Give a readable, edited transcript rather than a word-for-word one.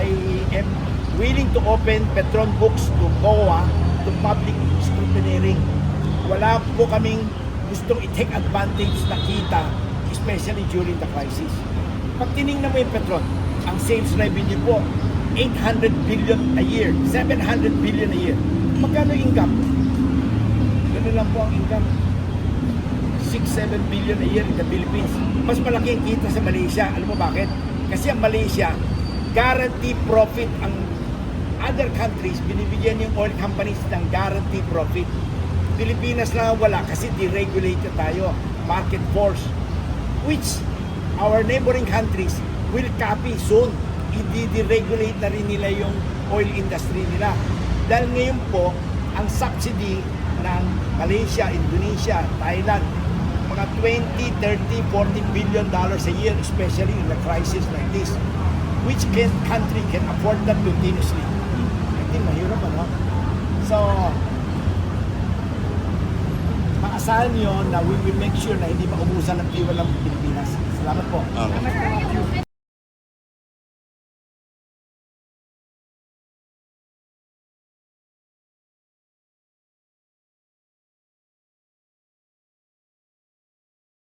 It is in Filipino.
I am willing to open Petron books to COA, to public scrutineering. Wala po kaming gustong i-take advantage na kita, especially during the crisis. Pag tinignan mo yung Petron, ang sales revenue po, 800 billion a year, 700 billion a year. Magkano income? Ganun lang po ang income. 6-7 billion a year in the Philippines. Mas malaki ang kita sa Malaysia. Alam mo bakit? Kasi ang Malaysia, guarantee profit. Ang other countries, binibigyan yung oil companies ng guarantee profit. Pilipinas lang wala kasi deregulated tayo. Market force. Which our neighboring countries will copy soon. I-deregulate na rin nila yung oil industry nila. Dahil ngayon po, ang subsidy ng Malaysia, Indonesia, Thailand, mga 20, 30, 40 billion dollars a year, especially in a crisis like this. Which country can afford that continuously? Hindi, mahirap ano? So, maasahan nyo na we will make sure na hindi maubusan ng fuel ng Pilipinas. Salamat po. Okay.